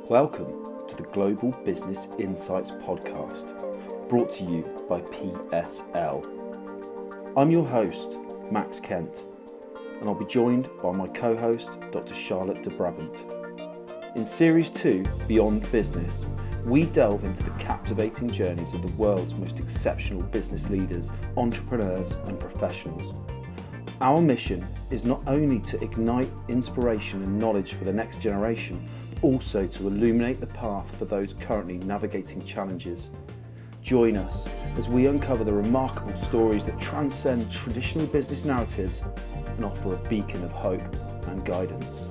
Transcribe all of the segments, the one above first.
Welcome to the Global Business Insights podcast, brought to you by PSL. I'm your host, Max Kent, and I'll be joined by my co-host, Dr. Charlotte de Brabant. In Series 2, Beyond Business, we delve into the captivating journeys of the world's most exceptional business leaders, entrepreneurs, and professionals. Our mission is not only to ignite inspiration and knowledge for the next generation, but also to illuminate the path for those currently navigating challenges. Join us as we uncover the remarkable stories that transcend traditional business narratives and offer a beacon of hope and guidance.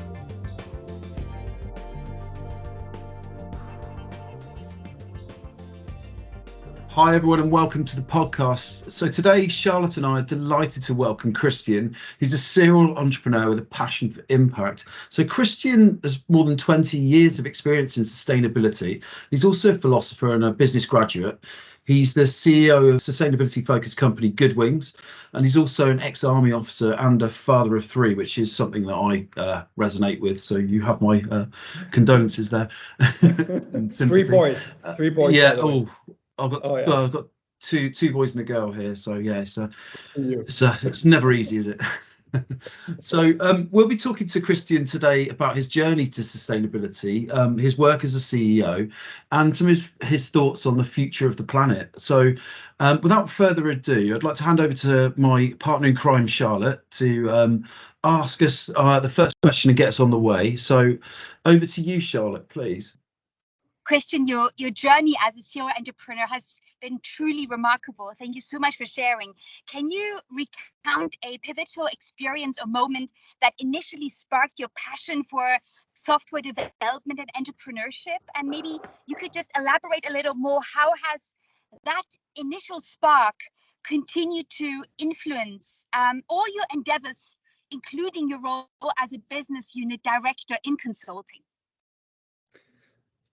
Hi everyone and welcome to the podcast. So today Charlotte and I are delighted to welcome Christian, who's a serial entrepreneur with a passion for impact. So Christian has more than 20 years of experience in sustainability. He's also a philosopher and a business graduate. He's the CEO of sustainability focused company Goodwings, and he's also an ex-army officer and a father of three, which is something that I resonate with. So you have my condolences there. And three boys. Yeah. I've got two boys and a girl here, so yeah, it's never easy, is it? So we'll be talking to Christian today about his journey to sustainability, his work as a CEO, and some of his thoughts on the future of the planet. So without further ado, I'd like to hand over to my partner in crime, Charlotte, to ask us the first question and get us on the way. So over to you, Charlotte, please. Christian, your journey as a serial entrepreneur has been truly remarkable. Thank you so much for sharing. Can you recount a pivotal experience or moment that initially sparked your passion for software development and entrepreneurship? And maybe you could just elaborate a little more. How has that initial spark continued to influence all your endeavors, including your role as a business unit director in consulting?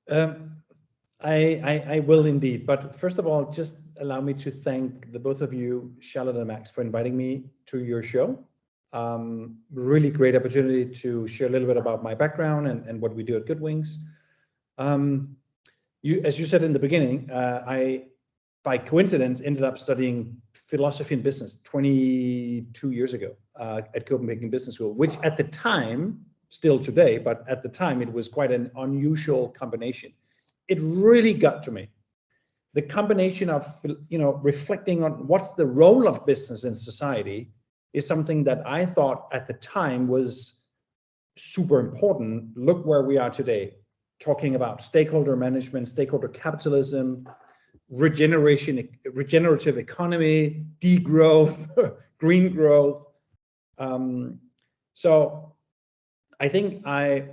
I will indeed. But first of all, just allow me to thank the both of you, Charlotte and Max, for inviting me to your show. Really great opportunity to share a little bit about my background and what we do at Goodwings. As you said in the beginning, I, by coincidence, ended up studying philosophy and business 22 years ago at Copenhagen Business School, which at the time, still today, but at the time it was quite an unusual combination. It really got to me. The combination of, reflecting on what's the role of business in society is something that I thought at the time was super important. Look where we are today, talking about stakeholder management, stakeholder capitalism, regenerative economy, degrowth, green growth. So I think I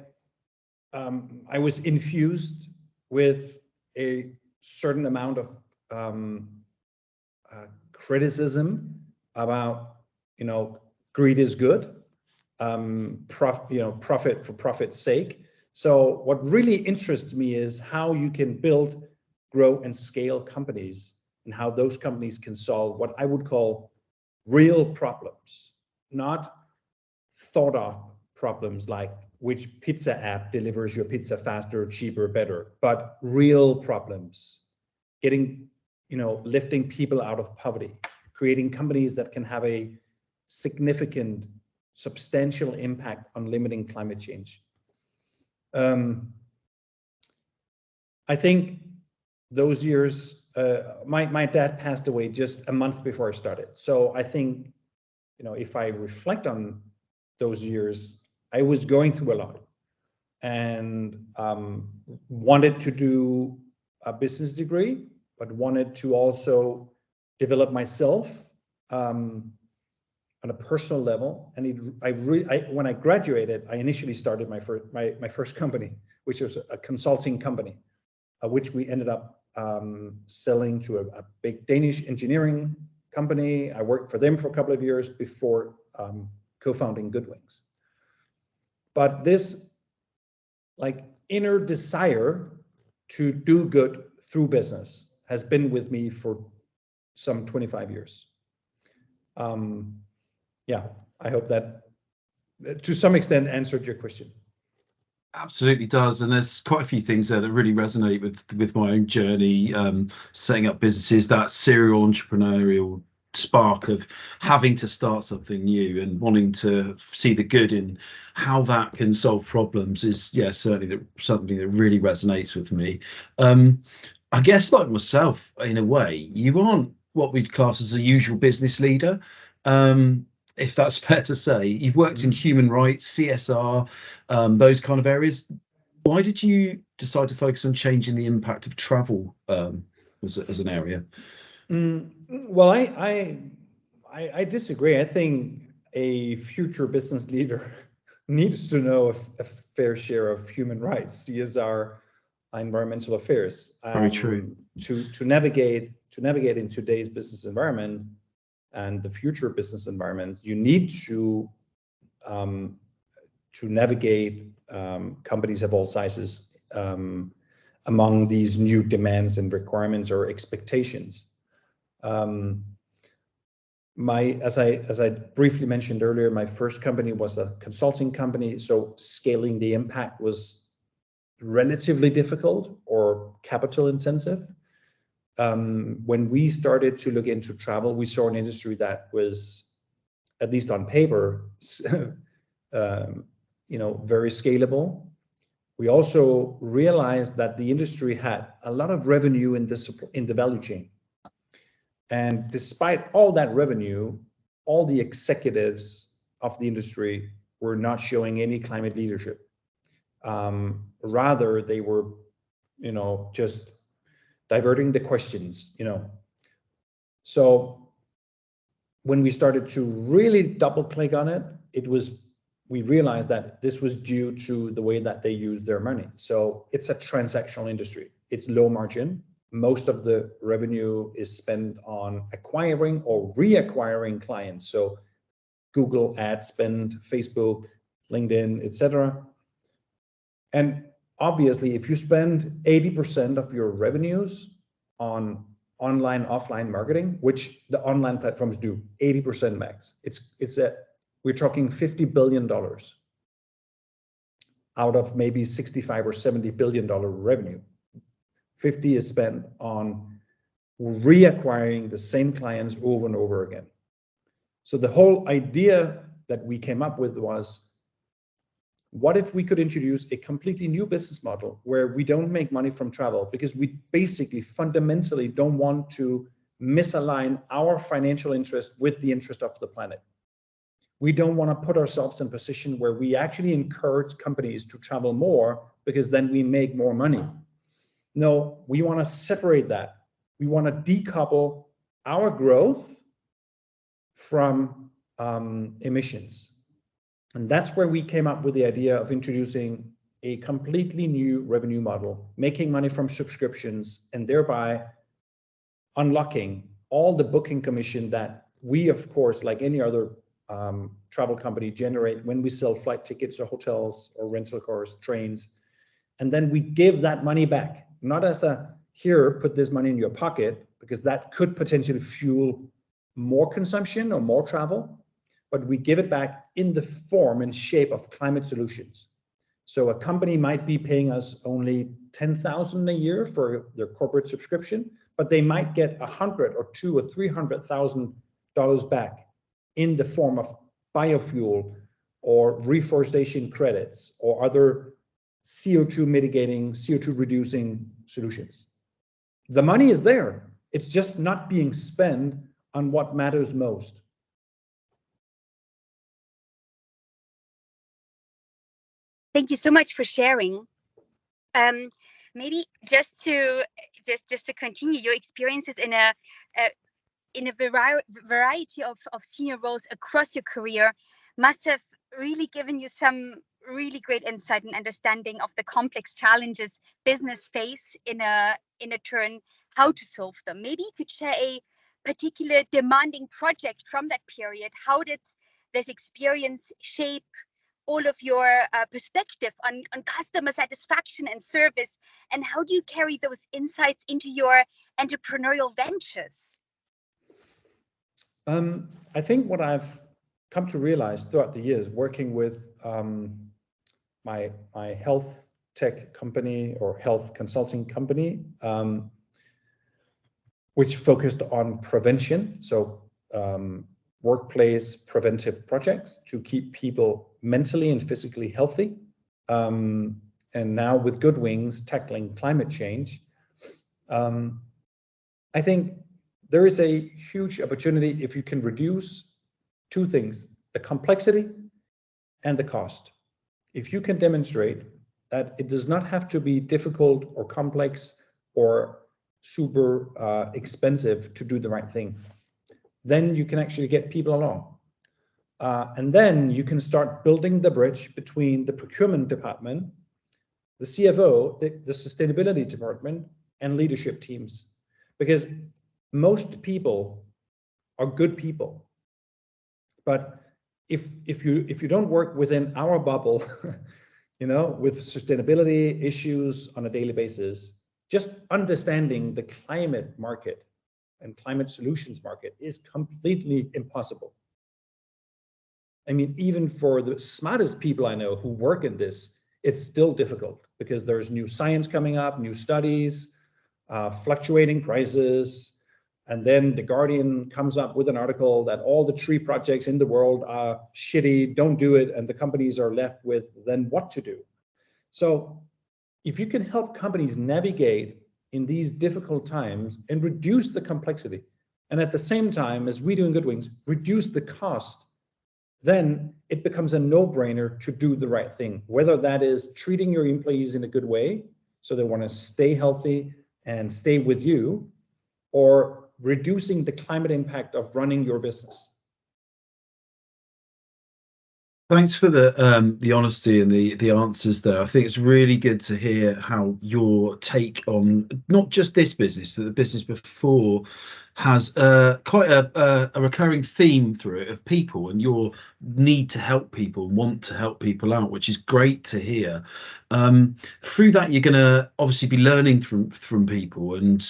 was infused with a certain amount of criticism about, greed is good, profit for profit's sake. So what really interests me is how you can build, grow, and scale companies, and how those companies can solve what I would call real problems, not thought of problems like which pizza app delivers your pizza faster, cheaper, better, but real problems, lifting people out of poverty, creating companies that can have a significant, substantial impact on limiting climate change. I think those years, my dad passed away just a month before I started. So I think, if I reflect on those years, I was going through a lot and wanted to do a business degree, but wanted to also develop myself on a personal level. And when I graduated, I initially started my first company, which was a consulting company, which we ended up selling to a big Danish engineering company. I worked for them for a couple of years before co-founding Goodwings. But this inner desire to do good through business has been with me for some 25 years. I hope that to some extent answered your question. Absolutely does, and there's quite a few things there that really resonate with my own journey, setting up businesses. That serial entrepreneurial spark of having to start something new and wanting to see the good in how that can solve problems is, yeah, certainly something that really resonates with me. Um, I guess, like myself, in a way, you aren't what we'd class as a usual business leader. If that's fair to say, you've worked in human rights, CSR, those kind of areas. Why did you decide to focus on changing the impact of travel as an area? Well, I disagree. I think a future business leader needs to know a fair share of human rights, CSR, environmental affairs, Very true. to navigate in today's business environment and the future business environments. You need to navigate companies of all sizes among these new demands and requirements or expectations. As I briefly mentioned earlier, my first company was a consulting company, so scaling the impact was relatively difficult or capital intensive. When we started to look into travel, we saw an industry that was, at least on paper, very scalable. We also realized that the industry had a lot of revenue in the value chain. And despite all that revenue, all the executives of the industry were not showing any climate leadership. Rather, they were, just diverting the questions, So when we started to really double click on it, we realized that this was due to the way that they use their money. So it's a transactional industry. It's low margin. Most of the revenue is spent on acquiring or reacquiring clients. So Google ad spend, Facebook, LinkedIn, etc. And obviously, if you spend 80% of your revenues on online, offline marketing, which the online platforms do, 80% max, we're talking $50 billion out of maybe 65 or $70 billion revenue. 50 is spent on reacquiring the same clients over and over again. So the whole idea that we came up with was, what if we could introduce a completely new business model where we don't make money from travel, because we basically fundamentally don't want to misalign our financial interest with the interest of the planet. We don't want to put ourselves in a position where we actually encourage companies to travel more because then we make more money. No, we want to separate that. We want to decouple our growth from emissions. And that's where we came up with the idea of introducing a completely new revenue model, making money from subscriptions, and thereby unlocking all the booking commission that we, of course, like any other travel company, generate when we sell flight tickets or hotels or rental cars, trains. And then we give that money back, not as here, put this money in your pocket, because that could potentially fuel more consumption or more travel, but we give it back in the form and shape of climate solutions. So a company might be paying us only $10,000 a year for their corporate subscription, but they might get $100,000 or $200,000 or $300,000 back in the form of biofuel or reforestation credits or other CO2 mitigating, CO2 reducing solutions. The money is there. It's just not being spent on what matters most. Thank you so much for sharing. Maybe just to continue your experiences in a variety of senior roles across your career must have really given you some really great insight and understanding of the complex challenges business face in a turn, how to solve them. Maybe you could share a particular demanding project from that period. How did this experience shape all of your perspective on customer satisfaction and service, and how do you carry those insights into your entrepreneurial ventures? I think what I've come to realize throughout the years working with my health tech company or health consulting company, which focused on prevention. So workplace preventive projects to keep people mentally and physically healthy. And now with Goodwings tackling climate change, I think there is a huge opportunity if you can reduce two things, the complexity and the cost. If you can demonstrate that it does not have to be difficult or complex or super expensive to do the right thing, then you can actually get people along. And then you can start building the bridge between the procurement department, the CFO, the sustainability department, and leadership teams. Because most people are good people. But if you don't work within our bubble, with sustainability issues on a daily basis, just understanding the climate market and climate solutions market is completely impossible. I mean, even for the smartest people I know who work in this, it's still difficult because there's new science coming up, new studies, fluctuating prices. And then the Guardian comes up with an article that all the tree projects in the world are shitty, don't do it. And the companies are left with then what to do. So if you can help companies navigate in these difficult times and reduce the complexity, and at the same time, as we do in Goodwings, reduce the cost, then it becomes a no-brainer to do the right thing, whether that is treating your employees in a good way, so they want to stay healthy and stay with you, or reducing the climate impact of running your business. Thanks for the honesty and the answers there. I think it's really good to hear how your take on not just this business, but the business before has quite a recurring theme through it of people and your need to help people, want to help people out, which is great to hear. Through that, you're going to obviously be learning from people, and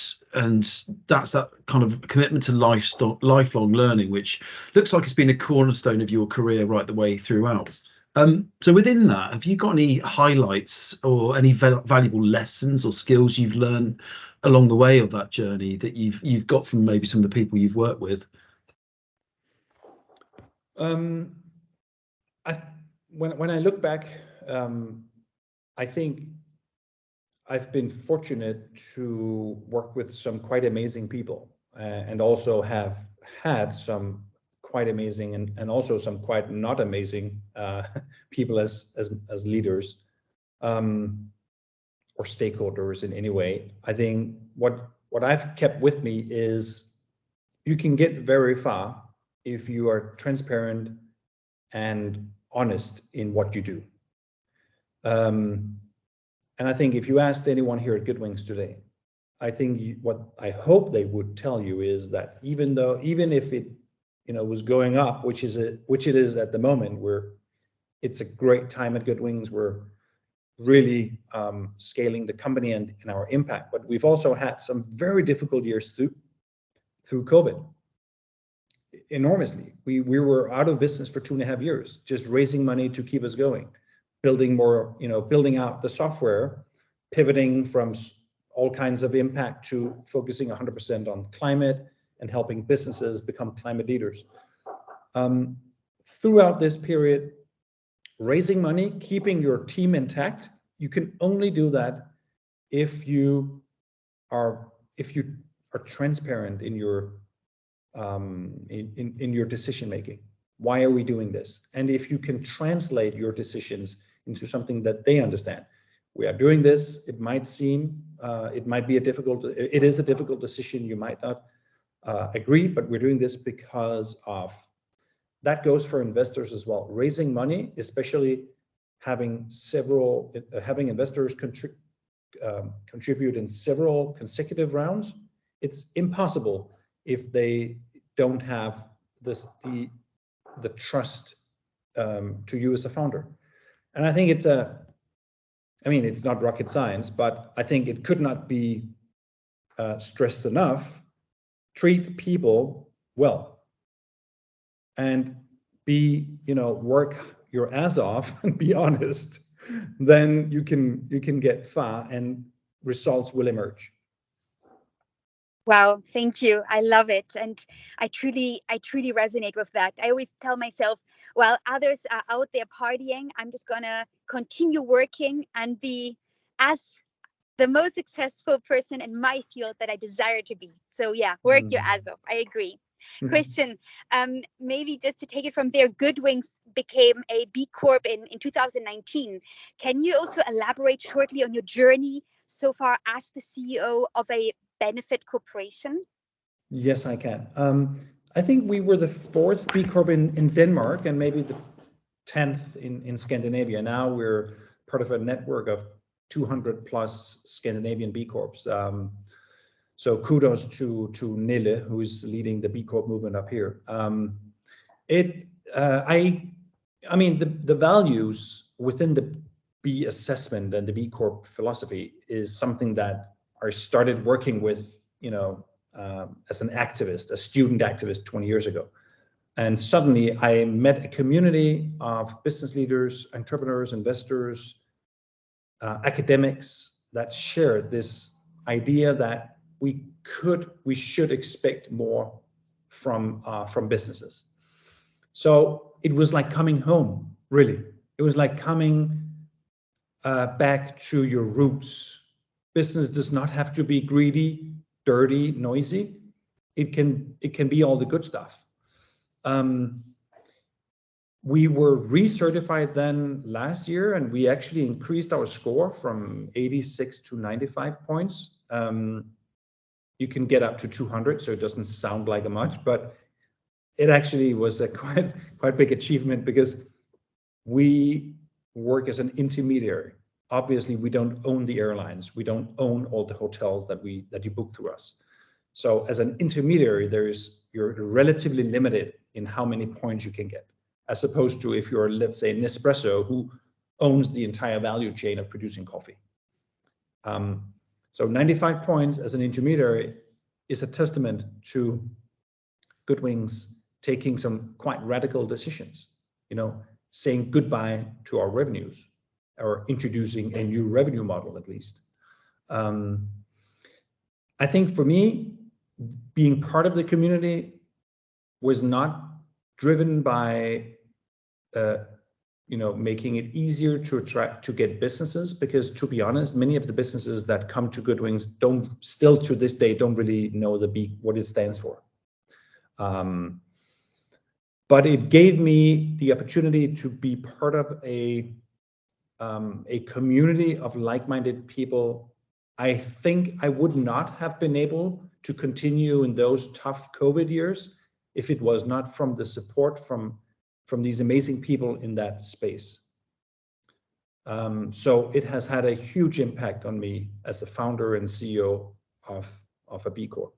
that's that kind of commitment to lifelong learning, which looks like it's been a cornerstone of your career right the way throughout. So within that, have you got any highlights or any valuable lessons or skills you've learned along the way of that journey that you've got from maybe some of the people you've worked with? When I look back, I think I've been fortunate to work with some quite amazing people, and also have had some quite amazing and also some quite not amazing people as leaders or stakeholders in any way. I think what I've kept with me is you can get very far if you are transparent and honest in what you do. And I think if you asked anyone here at Goodwings today, I think what I hope they would tell you is that even if it was going up, which it is at the moment, it's a great time at Goodwings. We're really scaling the company and our impact, but we've also had some very difficult years through COVID. Enormously, we were out of business for 2.5 years, just raising money to keep us going, building out the software, pivoting from all kinds of impact to focusing 100% on climate and helping businesses become climate leaders. Throughout this period, raising money, keeping your team intact, you can only do that if you are transparent in your in your decision making. Why are we doing this? And if you can translate your decisions into something that they understand. We are doing this. It might be it is a difficult decision. You might not agree, but we're doing this because of. That goes for investors as well. Raising money, especially having investors contribute in several consecutive rounds, it's impossible if they don't have the trust to you as a founder. And I think it's not rocket science, but I think it could not be stressed enough. Treat people well, and work your ass off and be honest, then you can get far and results will emerge. Wow, thank you. I love it. And I truly resonate with that. I always tell myself, while others are out there partying, I'm just gonna continue working and be as the most successful person in my field that I desire to be. So yeah, work your ass off. I agree. Christian, maybe just to take it from there, Goodwings became a B Corp in 2019. Can you also elaborate shortly on your journey so far as the CEO of a benefit corporation? Yes, I can. I think we were the 4th B Corp in Denmark and maybe the 10th in Scandinavia. Now we're part of a network of 200 plus Scandinavian B Corps. So kudos to Nille, who is leading the B Corp movement up here. I mean, the values within the B assessment and the B Corp philosophy is something that I started working with, as an activist, a student activist 20 years ago. And suddenly I met a community of business leaders, entrepreneurs, investors, academics that shared this idea that we should expect more from businesses. So it was like coming home, really. It was like coming back to your roots. Business does not have to be greedy, dirty, noisy. It can be all the good stuff. We were recertified then last year, and we actually increased our score from 86 to 95 points. You can get up to 200, so it doesn't sound like much, but it actually was a quite big achievement because we work as an intermediary. Obviously, we don't own the airlines. We don't own all the hotels that you book through us. So as an intermediary, you're relatively limited in how many points you can get, as opposed to if you're, let's say, Nespresso, who owns the entire value chain of producing coffee. So 95 points as an intermediary is a testament to Goodwings taking some quite radical decisions, saying goodbye to our revenues or introducing a new revenue model, at least. I think for me, being part of the community was not driven by making it easier to get businesses, because to be honest, many of the businesses that come to Goodwings still to this day don't really know what it stands for. But it gave me the opportunity to be part of a community of like-minded people. I think I would not have been able to continue in those tough COVID years if it was not from the support from these amazing people in that space. So it has had a huge impact on me as the founder and CEO of a B Corp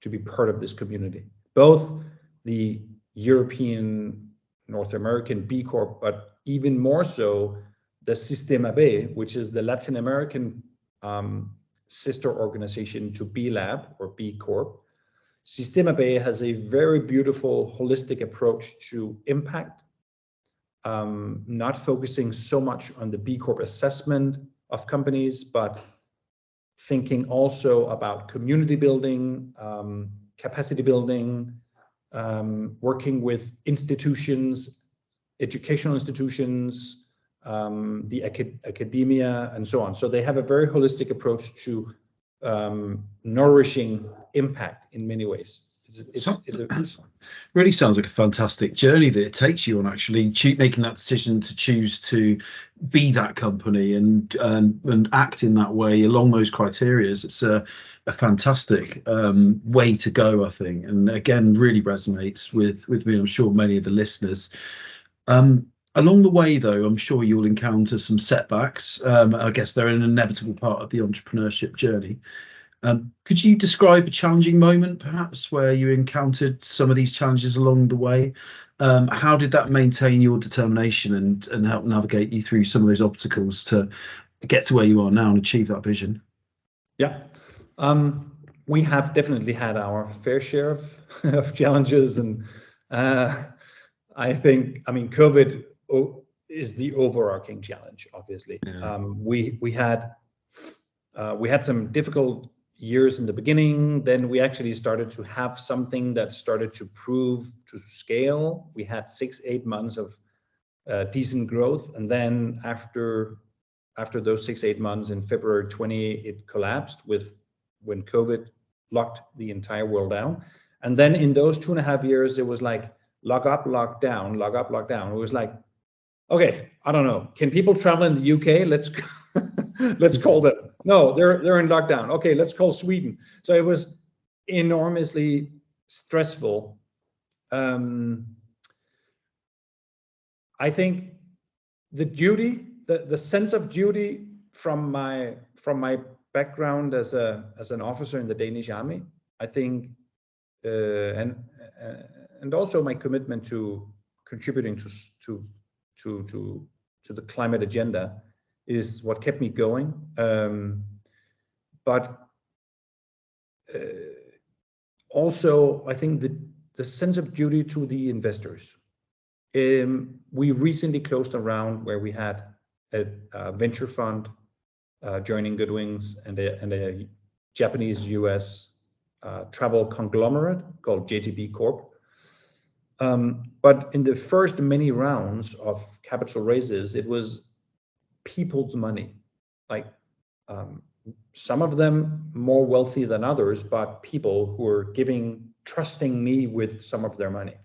to be part of this community, both the European, North American B Corp, but even more so the Sistema B, which is the Latin American sister organization to B Lab or B Corp. Sistema B has a very beautiful holistic approach to impact, not focusing so much on the B Corp assessment of companies, but thinking also about community building, capacity building, working with institutions, educational institutions, the academia, and so on. So they have a very holistic approach to nourishing impact in many ways. It really sounds like a fantastic journey that it takes you on, actually making that decision to choose to be that company and act in that way along those criteria. It's a fantastic way to go, I think, and again really resonates with me. I'm sure many of the listeners. Along the way, though, I'm sure you'll encounter some setbacks. I guess they're an inevitable part of the entrepreneurship journey. Could you describe a challenging moment, perhaps, where you encountered some of these challenges along the way? How did that maintain your determination and help navigate you through some of those obstacles to get to where you are now and achieve that vision? Yeah, we have definitely had our fair share of challenges, and I mean, COVID is the overarching challenge. Obviously, Yeah. we had some difficult years in the beginning. Then we actually started to have something that started to prove to scale. We had 6-8 months of decent growth, and then after those 6-8 months, in February 20, it collapsed when COVID locked the entire world down. And then in those 2.5 years, it was like lock up, lock down, lock up, lock down. It was like, okay, I don't know. Can people travel in the UK? Let's let's call them. No, they're in lockdown. Okay, let's call Sweden. So it was enormously stressful. I think the sense of duty from my background as an officer in the Danish army, I think, and also my commitment to contributing to the climate agenda is what kept me going. But also, I think the sense of duty to the investors. We recently closed a round where we had a venture fund joining Goodwings and a Japanese-US travel conglomerate called JTB Corp. But in the first many rounds of capital raises, it was people's money, like some of them more wealthy than others, but people who are trusting me with some of their money.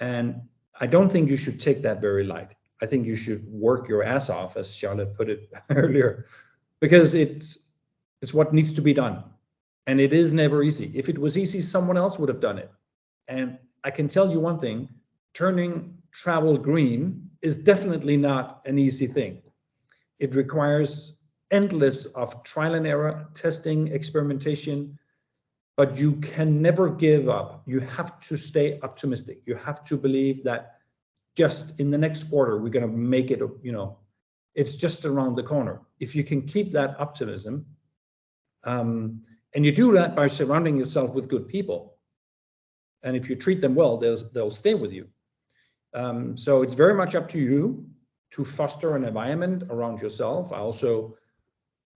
And I don't think you should take that very light. I think you should work your ass off, as Charlotte put it earlier, because it's what needs to be done. And it is never easy. If it was easy, someone else would have done it. And I can tell you one thing, turning travel green is definitely not an easy thing. It requires endless of trial and error, testing, experimentation, but you can never give up. You have to stay optimistic. You have to believe that just in the next quarter, we're going to make it, it's just around the corner. If you can keep that optimism, and you do that by surrounding yourself with good people. And if you treat them well, they'll stay with you. So it's very much up to you to foster an environment around yourself. I also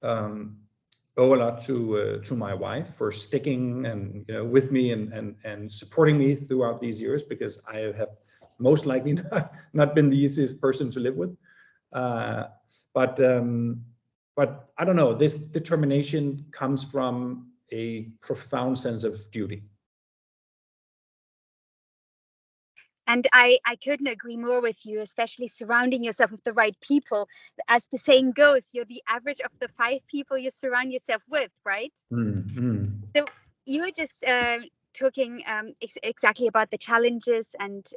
owe a lot to my wife for sticking and with me and supporting me throughout these years, because I have most likely not been the easiest person to live with. But I don't know. This determination comes from a profound sense of duty. And I couldn't agree more with you, especially surrounding yourself with the right people. As the saying goes, you're the average of the 5 people you surround yourself with, right? Mm-hmm. So you were just talking exactly about the challenges, and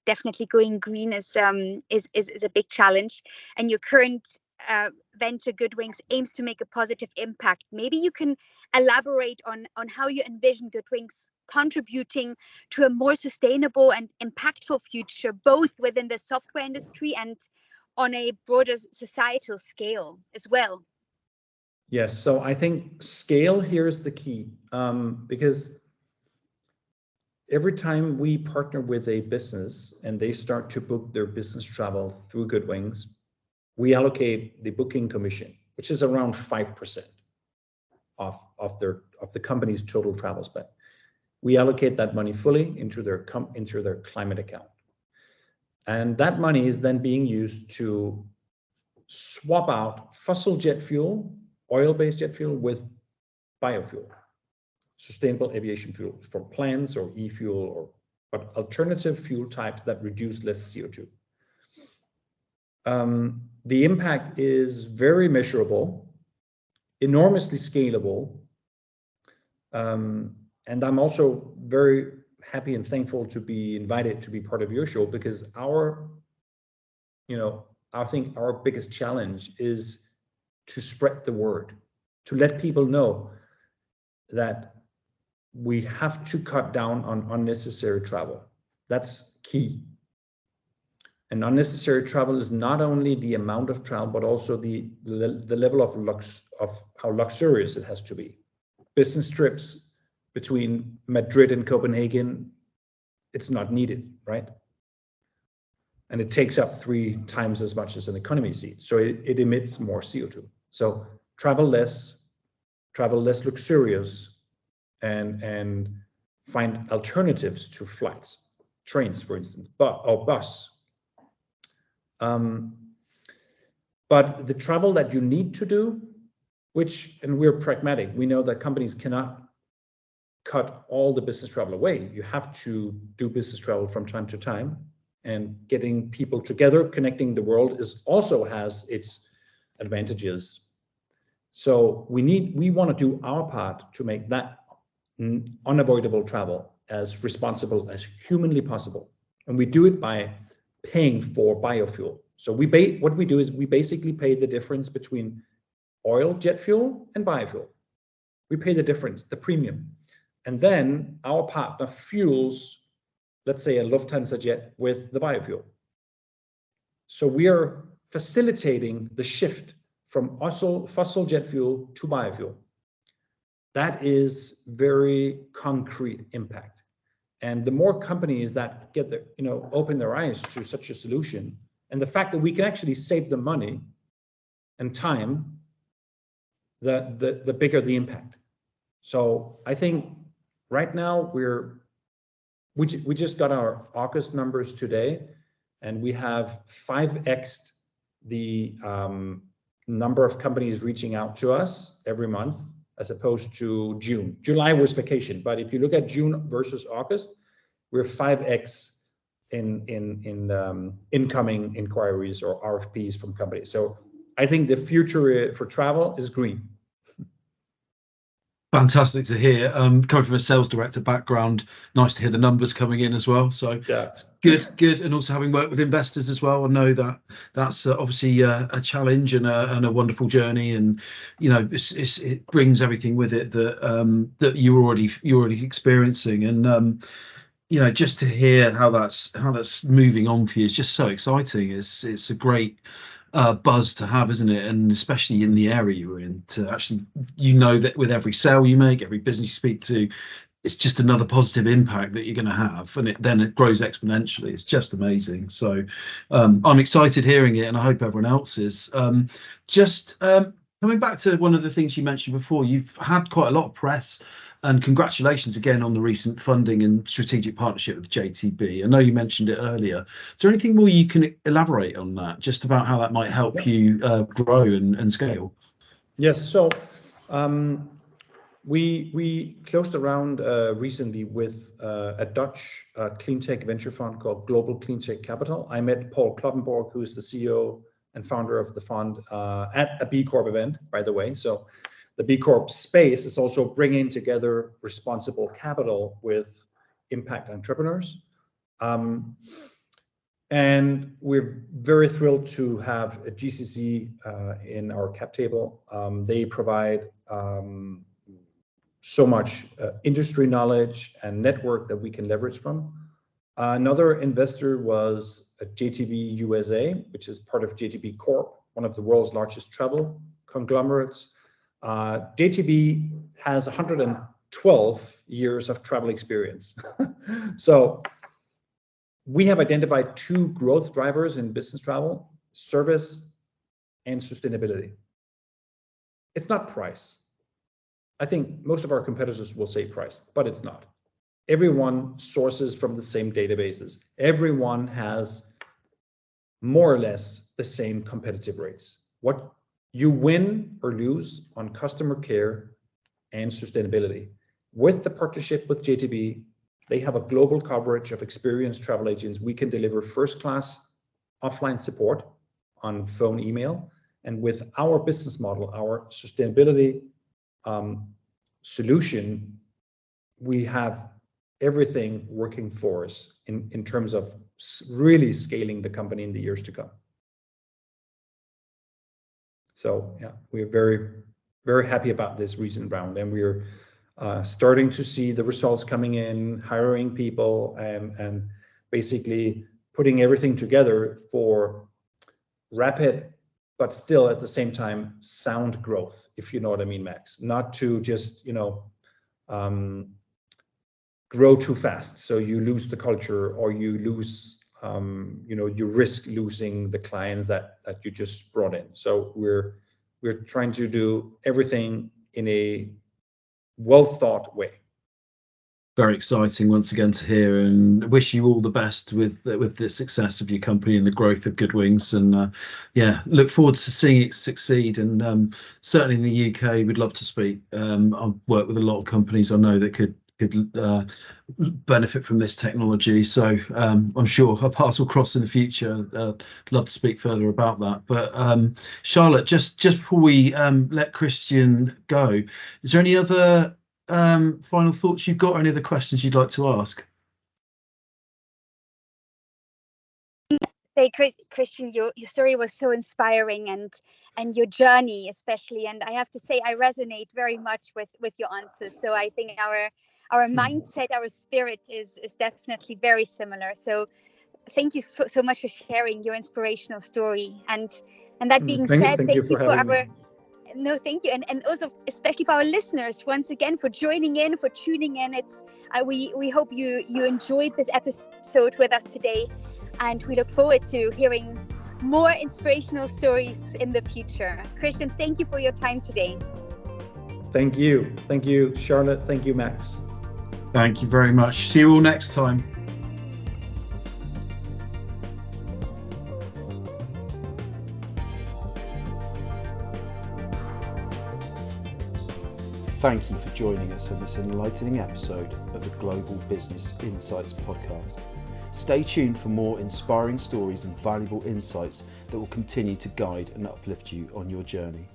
definitely going green is a big challenge. And your current venture Goodwings aims to make a positive impact. Maybe you can elaborate on how you envision Goodwings contributing to a more sustainable and impactful future, both within the software industry and on a broader societal scale as well. Yes, so I think scale here is the key, because every time we partner with a business and they start to book their business travel through Goodwings, we allocate the booking commission, which is around 5% of the company's total travel spend. We allocate that money fully into their climate account, and that money is then being used to swap out fossil jet fuel, oil-based jet fuel, with biofuel, sustainable aviation fuel for planes or e-fuel, but alternative fuel types that reduce less CO2. The impact is very measurable, enormously scalable, and I'm also very happy and thankful to be invited to be part of your show, because I think our biggest challenge is to spread the word, to let people know that we have to cut down on unnecessary travel. That's key. And unnecessary travel is not only the amount of travel, but also the level of how luxurious it has to be. Business trips between Madrid and Copenhagen, it's not needed, right? and it takes up 3 times as much as an economy seat. So it emits more CO2. So travel less luxurious, and find alternatives to flights, trains, for instance, or bus. But the travel that you need to do, and we're pragmatic, we know that companies cannot cut all the business travel away. You have to do business travel from time to time, and getting people together, connecting the world also has its advantages. So we want to do our part to make that unavoidable travel as responsible as humanly possible. And we do it by paying for biofuel. So what we do is we basically pay the difference between oil, jet fuel, and biofuel. We pay the difference, the premium. And then our partner fuels, let's say, a Lufthansa jet with the biofuel. So we are facilitating the shift from fossil jet fuel to biofuel. That is very concrete impact. And the more companies that get open their eyes to such a solution, and the fact that we can actually save them money and time, the bigger the impact. So I think right now we just got our August numbers today, and we have 5x'd the number of companies reaching out to us every month, as opposed to June. July was vacation, but if you look at June versus August, we're 5x in incoming inquiries or RFPs from companies. So I think the future for travel is green. Fantastic to hear. Coming from a sales director background, nice to hear the numbers coming in as well. So yeah, good. And also having worked with investors as well, I know that that's obviously a challenge and a wonderful journey. And it brings everything with it that you're already experiencing. And just to hear how that's moving on for you is just so exciting. It's a great buzz to have, isn't it? And especially in the area you're in, to actually, that with every sale you make, every business you speak to, it's just another positive impact that you're going to have, and then it grows exponentially. It's just amazing. So I'm excited hearing it, and I hope everyone else is. Coming back to one of the things you mentioned before, you've had quite a lot of press, and congratulations again on the recent funding and strategic partnership with JTB. I know you mentioned it earlier. Is there anything more you can elaborate on that, just about how that might help you grow and scale? Yes. So we closed a round recently with a Dutch clean tech venture fund called Global Clean Tech Capital. I met Paul Kloppenborg, who is the CEO and founder of the fund, at a B Corp event, by the way. So the B Corp space is also bringing together responsible capital with impact entrepreneurs. And we're very thrilled to have a GCC in our cap table. They provide so much industry knowledge and network that we can leverage from. Another investor was JTB USA, which is part of JTB Corp, one of the world's largest travel conglomerates. JTB has 112 years of travel experience. So we have identified 2 growth drivers in business travel: service and sustainability. It's not price. I think most of our competitors will say price, but it's not. Everyone sources from the same databases. Everyone has more or less the same competitive rates. What you win or lose on customer care and sustainability. With the partnership with JTB, they have a global coverage of experienced travel agents. We can deliver first-class offline support on phone, email, and with our business model, our sustainability solution, we have everything working for us in terms of really scaling the company in the years to come. So yeah, we're very, very happy about this recent round, and we're starting to see the results coming in, hiring people, and basically putting everything together for rapid, but still at the same time sound growth, if you know what I mean, Max. Not to just grow too fast, so you lose the culture or you lose you risk losing the clients that you just brought in. So we're trying to do everything in a well thought way. Very exciting once again to hear, and wish you all the best with the success of your company and the growth of Goodwings. And look forward to seeing it succeed. And certainly in the UK, we'd love to speak. I've worked with a lot of companies I know that could benefit from this technology. So I'm sure our paths will cross in the future. Love to speak further about that. But Charlotte, just before we let Christian go, is there any other final thoughts you've got, or any other questions you'd like to ask? Say, Christian, your story was so inspiring, and your journey especially. And I have to say, I resonate very much with your answers. So I think our mindset, our spirit is definitely very similar. So thank you so much for sharing your inspirational story. And that being said, thank you for having me. No, thank you, and also especially for our listeners, once again, for joining in, for tuning in. We hope you enjoyed this episode with us today, and we look forward to hearing more inspirational stories in the future. Christian, thank you for your time today. Thank you, Charlotte. Thank you, Max. Thank you very much. See you all next time. Thank you for joining us on this enlightening episode of the Global Business Insights podcast. Stay tuned for more inspiring stories and valuable insights that will continue to guide and uplift you on your journey.